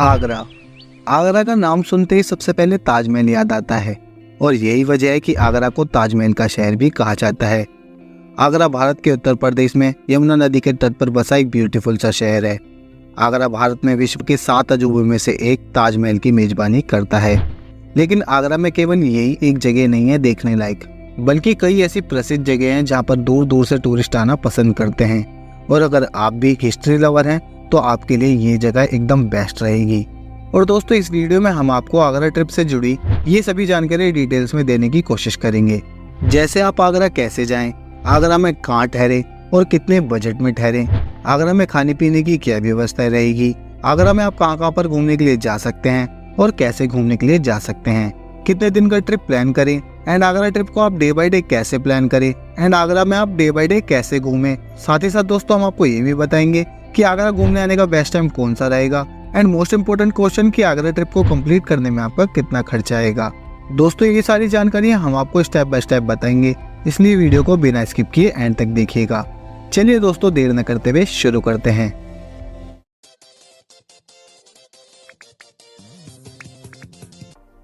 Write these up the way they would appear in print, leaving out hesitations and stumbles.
आगरा। आगरा का नाम सुनते ही सबसे पहले ताजमहल याद आता है और यही वजह है कि आगरा को ताजमहल का शहर भी कहा जाता है। आगरा भारत के उत्तर प्रदेश में यमुना नदी के तट पर बसा एक ब्यूटीफुल सा शहर है। आगरा भारत में विश्व के 7 अजूबों में से एक ताजमहल की मेजबानी करता है। लेकिन आगरा में केवल यही एक जगह नहीं है देखने लायक, बल्कि कई ऐसी प्रसिद्ध जगह हैं जहाँ पर दूर दूर से टूरिस्ट आना पसंद करते हैं। और अगर आप भी एक हिस्ट्री लवर हैं तो आपके लिए ये जगह एकदम बेस्ट रहेगी। और दोस्तों, इस वीडियो में हम आपको आगरा ट्रिप से जुड़ी ये सभी जानकारी डिटेल्स में देने की कोशिश करेंगे। जैसे आप आगरा कैसे जाएं, आगरा में कहाँ ठहरे और कितने बजट में ठहरे, आगरा में खाने पीने की क्या व्यवस्था रहेगी, आगरा में आप कहाँ पर घूमने के लिए जा सकते हैं और कैसे घूमने के लिए जा सकते हैं, कितने दिन का ट्रिप प्लान करें एंड आगरा ट्रिप को आप डे बाय डे कैसे प्लान करें एंड आगरा में आप डे बाय डे कैसे घूमें। साथ ही साथ दोस्तों, हम आपको ये भी बताएंगे कि आगरा घूमने आने का बेस्ट टाइम कौन सा रहेगा एंड मोस्ट इंपोर्टेंट क्वेश्चन कि आगरा ट्रिप को कंप्लीट करने में आपका कितना खर्चा आएगा। दोस्तों, ये सारी जानकारी हम आपको स्टेप बाय स्टेप बताएंगे, इसलिए वीडियो को बिना स्किप किए एंड तक देखिएगा। चलिए दोस्तों, देर न करते हुए शुरू करते हैं।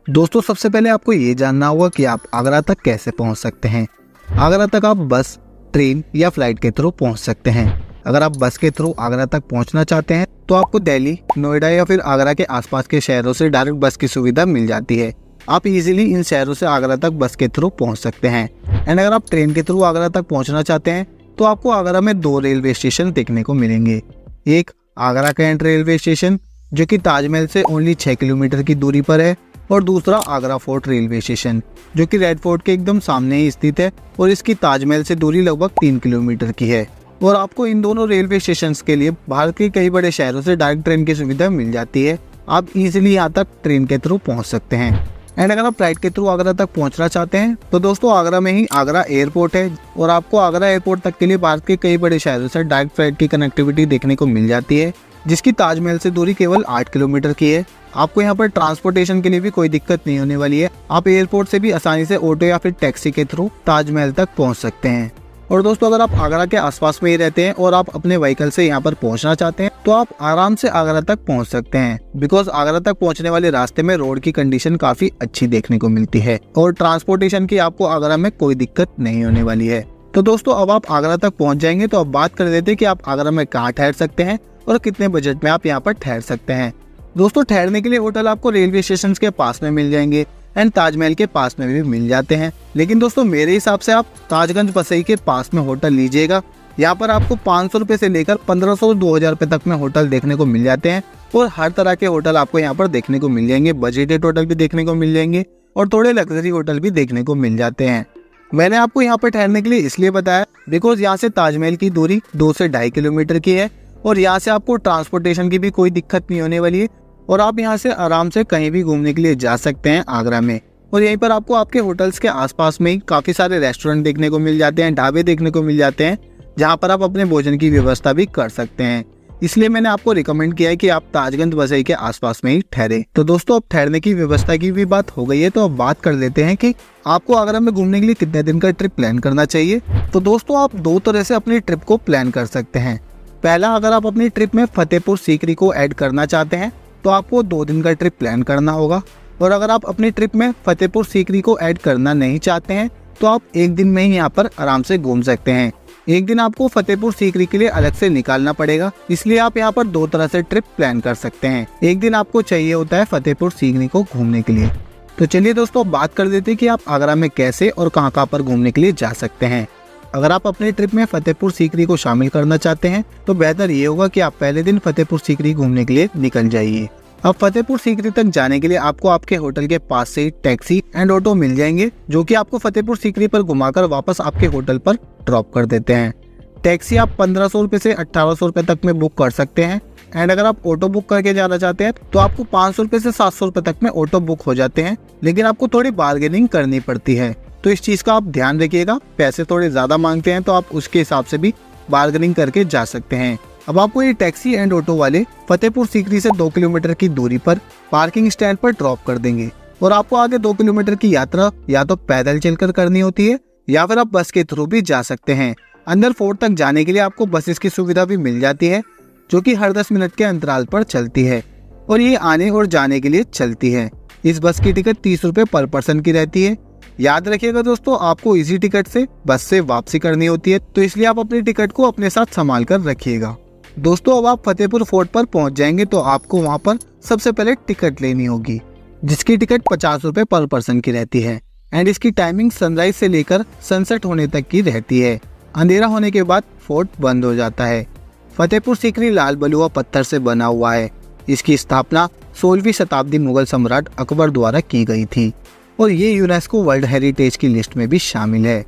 दोस्तों, सबसे पहले आपको ये जानना होगा कि आप आगरा तक कैसे पहुंच सकते हैं। आगरा तक आप बस, ट्रेन या फ्लाइट के थ्रू पहुंच सकते हैं। अगर आप बस के थ्रू आगरा तक पहुंचना चाहते हैं तो आपको दिल्ली, नोएडा या फिर आगरा के आसपास के शहरों से डायरेक्ट बस की सुविधा मिल जाती है। आप इजीली इन शहरों से आगरा तक बस के थ्रू पहुंच सकते हैं। एंड अगर आप ट्रेन के थ्रू आगरा तक पहुंचना चाहते हैं तो आपको आगरा में 2 रेलवे स्टेशन देखने को मिलेंगे। एक आगरा कैंट रेलवे स्टेशन जो कि ताजमहल से ओनली 6 किलोमीटर की दूरी पर है, और दूसरा आगरा फोर्ट रेलवे स्टेशन जो कि रेड फोर्ट के एकदम सामने ही स्थित है और इसकी ताजमहल से दूरी लगभग 3 किलोमीटर की है। और आपको इन दोनों रेलवे स्टेशन के लिए भारत के कई बड़े शहरों से डायरेक्ट ट्रेन की सुविधा मिल जाती है। आप इजीली यहाँ तक ट्रेन के थ्रू पहुँच सकते हैं। एंड अगर आप फ्लाइट के थ्रू आगरा तक पहुँचना चाहते हैं तो दोस्तों, आगरा में ही आगरा एयरपोर्ट है और आपको आगरा एयरपोर्ट तक के लिए भारत के कई बड़े शहरों से डायरेक्ट फ्लाइट की कनेक्टिविटी देखने को मिल जाती है, जिसकी ताजमहल से दूरी केवल 8 किलोमीटर की है। आपको यहाँ पर ट्रांसपोर्टेशन के लिए भी कोई दिक्कत नहीं होने वाली है। आप एयरपोर्ट से भी आसानी से ऑटो या फिर टैक्सी के थ्रू ताजमहल तक पहुँच सकते हैं। और दोस्तों, अगर आप आगरा के आसपास में ही रहते हैं और आप अपने व्हीकल से यहाँ पर पहुँचना चाहते हैं तो आप आराम से आगरा तक पहुँच सकते हैं, बिकॉज आगरा तक पहुँचने वाले रास्ते में रोड की कंडीशन काफी अच्छी देखने को मिलती है और ट्रांसपोर्टेशन की आपको आगरा में कोई दिक्कत नहीं होने वाली है। तो दोस्तों, अब आप आगरा तक पहुँच जाएंगे तो अब बात कर लेते हैं कि आप आगरा में कहाँ ठहर सकते हैं और कितने बजट में आप यहाँ पर ठहर सकते हैं। दोस्तों, ठहरने के लिए होटल आपको रेलवे स्टेशन के पास में मिल जाएंगे एंड ताजमहल के पास में भी मिल जाते हैं। लेकिन दोस्तों, मेरे हिसाब से आप ताजगंज पसई के पास में होटल लीजिएगा। यहाँ पर आपको 500 रुपए से लेकर 1500-2000 रुपए तक में होटल देखने को मिल जाते हैं और हर तरह के होटल आपको यहाँ पर देखने को मिल जाएंगे। बजटेड होटल भी देखने को मिल जाएंगे और थोड़े लग्जरी होटल भी देखने को मिल जाते हैं। मैंने आपको यहाँ पर ठहरने के लिए इसलिए बताया बिकॉज यहाँ से ताजमहल की दूरी 2 से 2.5 किलोमीटर की है और यहाँ से आपको ट्रांसपोर्टेशन की भी कोई दिक्कत नहीं होने वाली है और आप यहाँ से आराम से कहीं भी घूमने के लिए जा सकते हैं आगरा में। और यहीं पर आपको आपके होटल्स के आसपास में ही काफी सारे रेस्टोरेंट देखने को मिल जाते हैं, ढाबे देखने को मिल जाते हैं, जहाँ पर आप अपने भोजन की व्यवस्था भी कर सकते हैं। इसलिए मैंने आपको रिकमेंड किया है कि आप ताजगंज बसई के आसपास में ही ठहरे। तो दोस्तों, अब ठहरने की व्यवस्था की भी बात हो गई है तो अब बात कर लेते हैं कि आपको आगरा में घूमने के लिए कितने दिन का ट्रिप प्लान करना चाहिए। तो दोस्तों, आप 2 तरह से अपनी ट्रिप को प्लान कर सकते हैं। पहला, अगर आप अपनी ट्रिप में फतेहपुर सीकरी को ऐड करना चाहते हैं तो आपको 2 दिन का ट्रिप प्लान करना होगा। और अगर आप अपनी ट्रिप में फतेहपुर सीकरी को ऐड करना नहीं चाहते हैं तो आप 1 दिन में ही यहाँ पर आराम से घूम सकते हैं। 1 दिन आपको फतेहपुर सीकरी के लिए अलग से निकालना पड़ेगा, इसलिए आप यहाँ पर 2 तरह से ट्रिप प्लान कर सकते हैं। 1 दिन आपको चाहिए होता है फतेहपुर सीकरी को घूमने के लिए। तो चलिए दोस्तों, बात कर देते हैं कि आप आगरा में कैसे और कहाँ पर घूमने के लिए जा सकते हैं। अगर आप अपनी ट्रिप में फतेहपुर सीकरी को शामिल करना चाहते हैं तो बेहतर ये होगा कि आप पहले दिन फतेहपुर सीकरी घूमने के लिए निकल जाइए। अब फतेहपुर सीकरी तक जाने के लिए आपको आपके होटल के पास से टैक्सी एंड ऑटो मिल जाएंगे जो कि आपको फतेहपुर सीकरी पर घुमाकर वापस आपके होटल पर ड्रॉप कर देते हैं। टैक्सी आप 1500 रुपए से 1800 रुपए तक में बुक कर सकते हैं एंड अगर आप ऑटो बुक करके जाना चाहते हैं तो आपको 500 रुपए से 700 रुपए तक में ऑटो बुक हो जाते हैं, लेकिन आपको थोड़ी बार्गेनिंग करनी पड़ती है। तो इस चीज का आप ध्यान रखिएगा, पैसे थोड़े ज्यादा मांगते हैं तो आप उसके हिसाब से भी बार्गेनिंग करके जा सकते हैं। अब आपको ये टैक्सी एंड ऑटो वाले फतेहपुर सीकरी से 2 किलोमीटर की दूरी पर पार्किंग स्टैंड पर ड्रॉप कर देंगे और आपको आगे 2 किलोमीटर की यात्रा या तो पैदल चलकर करनी होती है या फिर आप बस के थ्रू भी जा सकते हैं। अंदर फोर्ट तक जाने के लिए आपको बसेस की सुविधा भी मिल जाती है जो कि हर 10 मिनट के अंतराल पर चलती है। और ये आने और जाने के लिए चलती है। इस बस की टिकट 30 रुपए पर पर्सन की रहती है। याद रखिएगा दोस्तों, आपको इसी टिकट से बस से वापसी करनी होती है, तो इसलिए आप अपनी टिकट को अपने साथ संभाल कर रखिएगा। दोस्तों अब आप फतेहपुर फोर्ट पर पहुंच जाएंगे तो आपको वहां पर सबसे पहले टिकट लेनी होगी, जिसकी टिकट 50 रुपए पर पर्सन की रहती है। एंड इसकी टाइमिंग सनराइज से लेकर सनसेट होने तक की रहती है। अंधेरा होने के बाद फोर्ट बंद हो जाता है। फतेहपुर सीकरी लाल बलुआ पत्थर से बना हुआ है। इसकी स्थापना 16वीं शताब्दी मुगल सम्राट अकबर द्वारा की गई थी और ये यूनेस्को वर्ल्ड हेरिटेज की लिस्ट में भी शामिल है।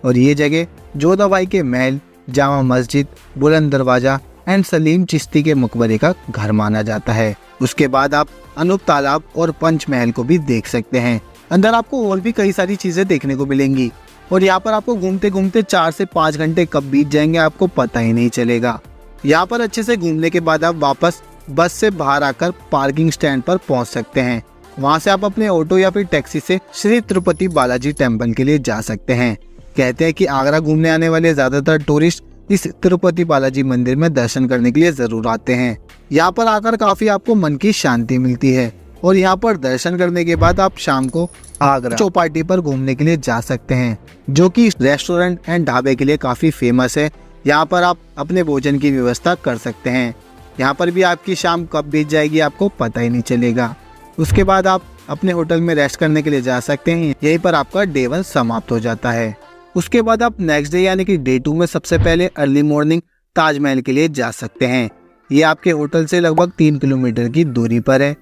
और ये जगह जोधाबाई के महल, जामा मस्जिद, बुलंद दरवाजा एंड सलीम चिश्ती के मकबरे का घर माना जाता है। उसके बाद आप अनूप तालाब और पंचमहल को भी देख सकते हैं। अंदर आपको और भी कई सारी चीजें देखने को मिलेंगी और यहाँ पर आपको घूमते घूमते 4 से 5 घंटे कब बीत जाएंगे आपको पता ही नहीं चलेगा। यहाँ पर अच्छे से घूमने के बाद आप वापस बस से बाहर आकर पार्किंग स्टैंड पर पहुँच सकते हैं। वहाँ से आप अपने ऑटो या फिर टैक्सी से श्री तिरुपति बालाजी टेम्पल के लिए जा सकते हैं। कहते हैं कि आगरा घूमने आने वाले ज्यादातर टूरिस्ट इस तिरुपति बालाजी मंदिर में दर्शन करने के लिए जरूर आते हैं। यहाँ पर आकर काफी आपको मन की शांति मिलती है और यहाँ पर दर्शन करने के बाद आप शाम को आगरा चौपाटी पर घूमने के लिए जा सकते हैं, जो कि रेस्टोरेंट एंड ढाबे के लिए काफी फेमस है। यहाँ पर आप अपने भोजन की व्यवस्था कर सकते हैं। यहाँ पर भी आपकी शाम कब बीत जाएगी आपको पता ही नहीं चलेगा। उसके बाद आप अपने होटल में रेस्ट करने के लिए जा सकते हैं। यहीं पर आपका डे 1 समाप्त हो जाता है। उसके बाद आप नेक्स्ट डे यानी कि डे 2 में सबसे पहले अर्ली मॉर्निंग ताजमहल के लिए जा सकते हैं। ये आपके होटल से लगभग 3 किलोमीटर की दूरी पर है।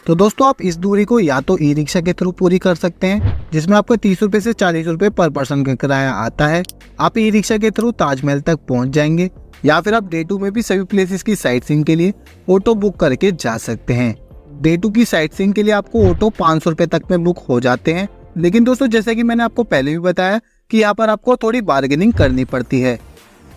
तो दोस्तों आप इस दूरी को या तो ई रिक्शा के थ्रू पूरी कर सकते हैं, जिसमें आपको 30 रुपए से 40 रुपए पर पर्सन का किराया आता है। आप ई रिक्शा के थ्रू ताजमहल तक पहुंच जाएंगे, या फिर आप डे 2 में भी सभी प्लेसेस की साइट सीइंग के लिए ऑटो बुक करके जा सकते हैं। डे 2 की साइट सीइंग के लिए आपको ऑटो 500 रुपए तक में बुक हो जाते हैं। लेकिन दोस्तों जैसे कि मैंने आपको पहले भी बताया कि यहाँ पर आपको थोड़ी बार्गेनिंग करनी पड़ती है।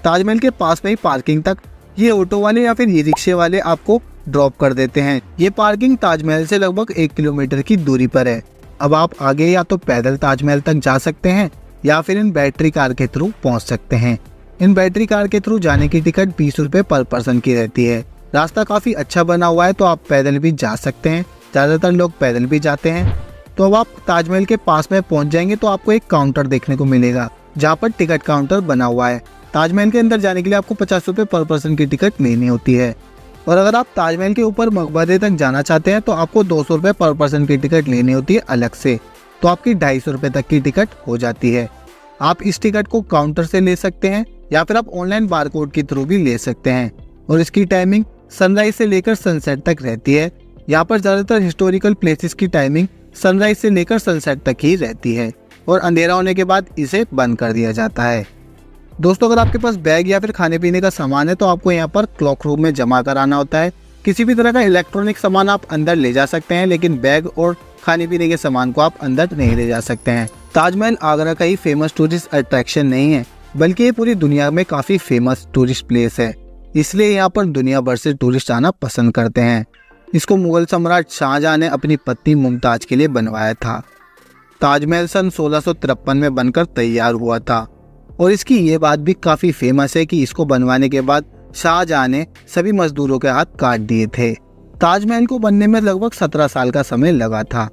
ताजमहल के पास में ही पार्किंग तक ये ऑटो वाले या फिर ई रिक्शे वाले आपको ड्रॉप कर देते हैं। ये पार्किंग ताजमहल से लगभग 1 किलोमीटर की दूरी पर है। अब आप आगे या तो पैदल ताजमहल तक जा सकते हैं या फिर इन बैटरी कार के थ्रू पहुंच सकते हैं। इन बैटरी कार के थ्रू जाने की टिकट 20 रुपए पर पर्सन की रहती है। रास्ता काफी अच्छा बना हुआ है तो आप पैदल भी जा सकते हैं। ज्यादातर लोग पैदल भी जाते हैं। तो अब आप ताजमहल के पास में पहुंच जाएंगे तो आपको एक काउंटर देखने को मिलेगा, जहाँ पर टिकट काउंटर बना हुआ है। ताजमहल के अंदर जाने के लिए आपको 50 रुपए पर पर्सन की टिकट लेनी होती है। और अगर आप ताजमहल के ऊपर मकबरे तक जाना चाहते हैं तो आपको 200 रुपए पर पर्सन की टिकट लेनी होती है अलग से। तो आपकी 250 रुपए तक की टिकट हो जाती है। आप इस टिकट को काउंटर से ले सकते हैं या फिर आप ऑनलाइन बारकोड के थ्रू भी ले सकते हैं। और इसकी टाइमिंग सनराइज से लेकर सनसेट तक रहती है। यहाँ पर ज्यादातर हिस्टोरिकल प्लेसेस की टाइमिंग सनराइज से लेकर सनसेट तक ही रहती है और अंधेरा होने के बाद इसे बंद कर दिया जाता है। दोस्तों अगर आपके पास बैग या फिर खाने पीने का सामान है तो आपको यहाँ पर क्लॉक रूम में जमा कराना होता है। किसी भी तरह का इलेक्ट्रॉनिक सामान आप अंदर ले जा सकते हैं, लेकिन बैग और खाने पीने के सामान को आप अंदर नहीं ले जा सकते हैं। ताजमहल आगरा का ही फेमस टूरिस्ट अट्रैक्शन नहीं है, बल्कि ये पूरी दुनिया में काफी फेमस टूरिस्ट प्लेस है। इसलिए यहाँ पर दुनिया भर से टूरिस्ट आना पसंद करते हैं। इसको मुगल सम्राट शाहजहां ने अपनी पत्नी मुमताज के लिए बनवाया था। ताजमहल सन 1653 में बनकर तैयार हुआ था और इसकी ये बात भी काफी फेमस है कि इसको बनवाने के बाद शाहजहां ने सभी मजदूरों के हाथ काट दिए थे। ताजमहल को बनने में लगभग 17 साल का समय लगा था।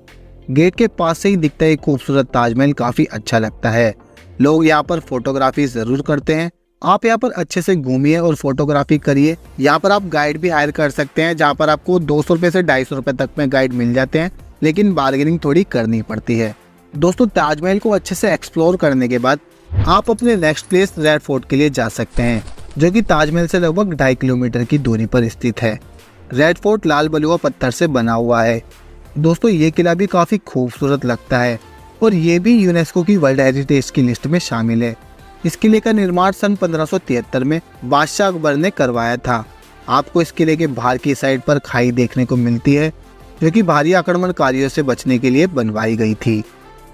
गेट के पास से ही दिखता है खूबसूरत ताजमहल काफी अच्छा लगता है। लोग यहाँ पर फोटोग्राफी जरूर करते हैं। आप यहाँ पर अच्छे से घूमिए और फोटोग्राफी करिए। यहाँ पर आप गाइड भी हायर कर सकते हैं, जहाँ पर आपको 200 रुपए से 250 रुपए तक में गाइड मिल जाते हैं, लेकिन बार्गेनिंग थोड़ी करनी पड़ती है। दोस्तों ताजमहल को अच्छे से एक्सप्लोर करने के बाद आप अपने नेक्स्ट प्लेस रेड फोर्ट के लिए जा सकते हैं, जो कि ताजमहल से लगभग 2.5 किलोमीटर की दूरी पर स्थित है। रेड फोर्ट लाल बलुआ पत्थर से बना हुआ है। दोस्तों ये किला भी काफी खूबसूरत लगता है और ये भी यूनेस्को की वर्ल्ड हेरिटेज की लिस्ट में शामिल है। इस किले का निर्माण सन 1573 में बादशाह अकबर ने करवाया था। आपको इस किले के बाहर की साइड पर खाई देखने को मिलती है, जो कि भारी आक्रमणकारियों से बचने के लिए बनवाई गई थी।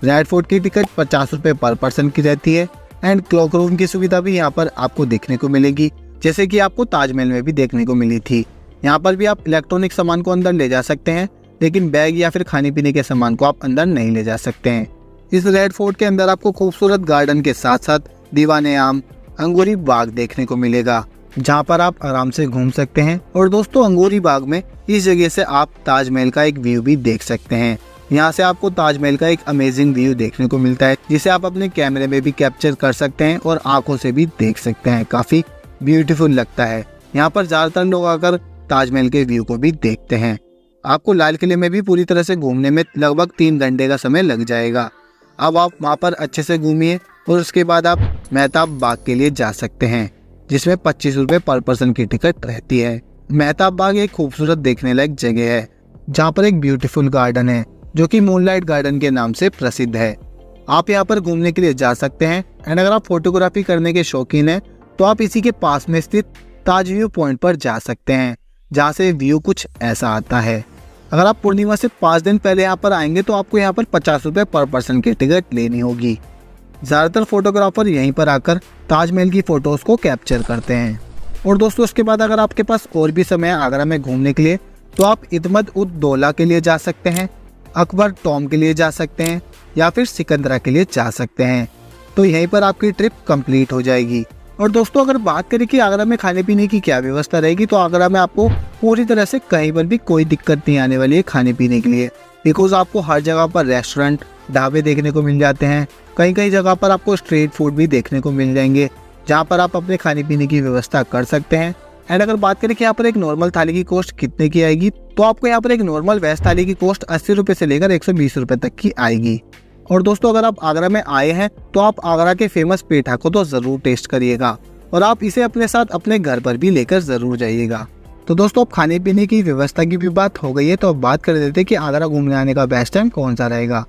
रेड फोर्ट की टिकट 50 रुपए पर पर्सन की रहती है एंड क्लॉक रूम की सुविधा भी यहाँ पर आपको देखने को मिलेगी, जैसे कि आपको ताजमहल में भी देखने को मिली थी। यहाँ पर भी आप इलेक्ट्रॉनिक सामान को अंदर ले जा सकते हैं, लेकिन बैग या फिर खाने पीने के सामान को आप अंदर नहीं ले जा सकते हैं। इस रेड फोर्ट के अंदर आपको खूबसूरत गार्डन के साथ साथ दीवाने आम, अंगूरी बाग देखने को मिलेगा। जहाँ पर आप आराम से घूम सकते हैं। और दोस्तों अंगूरी बाग में इस जगह से आप ताजमहल का एक व्यू भी देख सकते हैं। यहाँ से आपको ताजमहल का एक अमेजिंग व्यू देखने को मिलता है, जिसे आप अपने कैमरे में भी कैप्चर कर सकते हैं और आंखों से भी देख सकते हैं। काफी ब्यूटीफुल लगता है। यहाँ पर ज्यादातर लोग आकर ताजमहल के व्यू को भी देखते हैं। आपको लाल किले में भी पूरी तरह से घूमने में लगभग 3 घंटे का समय लग जाएगा। अब आप वहाँ पर अच्छे से घूमिए और उसके बाद आप मेहताब बाग के लिए जा सकते हैं, जिसमें 25 रुपये पर पर्सन की टिकट रहती है। मेहताब बाग एक खूबसूरत देखने लायक जगह है, जहाँ पर एक ब्यूटीफुल गार्डन है जो कि मूनलाइट गार्डन के नाम से प्रसिद्ध है। आप यहाँ पर घूमने के लिए जा सकते हैं। एंड अगर आप फोटोग्राफी करने के शौकीन हैं तो आप इसी के पास में स्थित ताज व्यू पॉइंट पर जा सकते हैं, जहाँ से व्यू कुछ ऐसा आता है। अगर आप पूर्णिमा से 5 दिन पहले यहाँ पर आएंगे तो आपको यहाँ पर 50 रुपये पर पर्सन की टिकट लेनी होगी। ज़्यादातर फोटोग्राफर यहीं पर आकर ताजमहल की फ़ोटोज़ को कैप्चर करते हैं। और दोस्तों उसके बाद अगर आपके पास और भी समय है आगरा में घूमने के लिए तो आप इतमद उद दौला के लिए जा सकते हैं, अकबर टॉम के लिए जा सकते हैं या फिर सिकंदरा के लिए जा सकते हैं। तो यहीं पर आपकी ट्रिप कंप्लीट हो जाएगी। और दोस्तों अगर बात करें कि आगरा में खाने पीने की क्या व्यवस्था रहेगी, तो आगरा में आपको पूरी तरह से कहीं पर भी कोई दिक्कत नहीं आने वाली है खाने पीने के लिए। बिकॉज आपको हर जगह पर रेस्टोरेंट, ढाबे देखने को मिल जाते हैं। कई कई जगह पर आपको स्ट्रीट फूड भी देखने को मिल जाएंगे, जहाँ पर आप अपने खाने पीने की व्यवस्था कर सकते हैं। एंड अगर बात करें कि यहाँ पर एक नॉर्मल थाली की कॉस्ट कितने की आएगी, तो आपको यहाँ पर एक नॉर्मल वेज थाली की कॉस्ट 80 रुपये से लेकर 120 रुपये तक की आएगी। और दोस्तों अगर आप आगरा में आए हैं तो आप आगरा के फेमस पेठा को तो ज़रूर टेस्ट करिएगा और आप इसे अपने साथ अपने घर पर भी लेकर ज़रूर जाइएगा। तो दोस्तों अब खाने पीने की व्यवस्था की भी बात हो गई है, तो अब बात कर देते हैं कि आगरा घूमने आने का बेस्ट टाइम कौन सा रहेगा।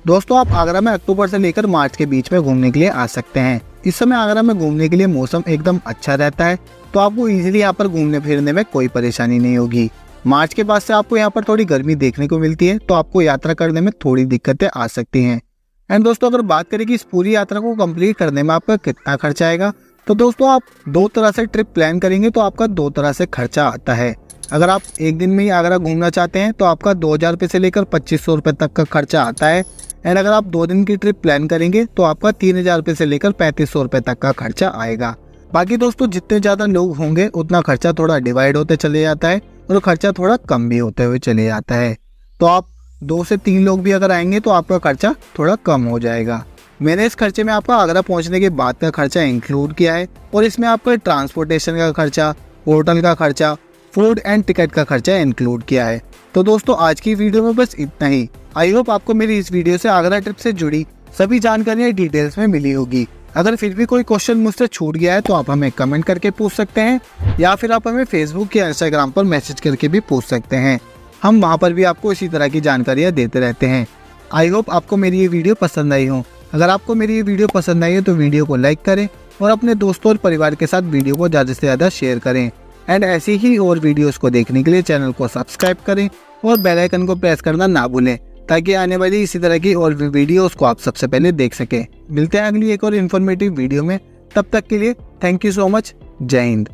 दोस्तों आप आगरा में अक्टूबर से लेकर मार्च के बीच में घूमने के लिए आ सकते हैं। इस समय आगरा में घूमने के लिए मौसम एकदम अच्छा रहता है, तो आपको इजीली यहाँ पर घूमने फिरने में कोई परेशानी नहीं होगी। मार्च के बाद से आपको यहाँ पर थोड़ी गर्मी देखने को मिलती है, तो आपको यात्रा करने में थोड़ी दिक्कतें आ सकती हैं। एंड दोस्तों अगर बात करें कि इस पूरी यात्रा को कंप्लीट करने में आपका कितना खर्चा आएगा, तो दोस्तों आप 2 तरह से ट्रिप प्लान करेंगे तो आपका 2 तरह से खर्चा आता है। अगर आप एक दिन में ही आगरा घूमना चाहते हैं तो आपका 2000 रुपये से लेकर 2500 रुपये तक का खर्चा आता है। एंड अगर आप 2 दिन की ट्रिप प्लान करेंगे तो आपका 3000 रुपये से लेकर 3500 रुपये तक का खर्चा आएगा। बाकी दोस्तों जितने ज़्यादा लोग होंगे उतना खर्चा थोड़ा डिवाइड होते चले जाता है और खर्चा थोड़ा कम भी होते हुए चले जाता है। तो आप 2 से 3 लोग भी अगर आएंगे तो आपका खर्चा थोड़ा कम हो जाएगा। मैंने इस खर्चे में आपका आगरा पहुंचने के बाद का खर्चा इंक्लूड किया है और इसमें आपका ट्रांसपोर्टेशन का खर्चा, होटल का खर्चा, फूड एंड टिकट का खर्चा इंक्लूड किया है। तो दोस्तों आज की वीडियो में बस इतना ही। आई होप आपको मेरी इस वीडियो से आगरा ट्रिप से जुड़ी सभी जानकारियाँ डिटेल्स में मिली होगी। अगर फिर भी कोई क्वेश्चन मुझसे छूट गया है तो आप हमें कमेंट करके पूछ सकते हैं या फिर आप हमें फेसबुक या इंस्टाग्राम पर मैसेज करके भी पूछ सकते हैं। हम वहाँ पर भी आपको इसी तरह की जानकारियाँ देते रहते हैं। आई होप आपको मेरी ये वीडियो पसंद आई हो। अगर आपको मेरी ये वीडियो पसंद आई है तो वीडियो को लाइक करें और अपने दोस्तों और परिवार के साथ वीडियो को ज़्यादा से ज़्यादा शेयर करें। एंड ऐसी ही और वीडियोस को देखने के लिए चैनल को सब्सक्राइब करें और बेल आइकन को प्रेस करना ना भूलें, ताकि आने वाली इसी तरह की और भी वीडियोस को आप सबसे पहले देख सकें। मिलते हैं अगली एक और इन्फॉर्मेटिव वीडियो में, तब तक के लिए थैंक यू सो मच। जय हिंद।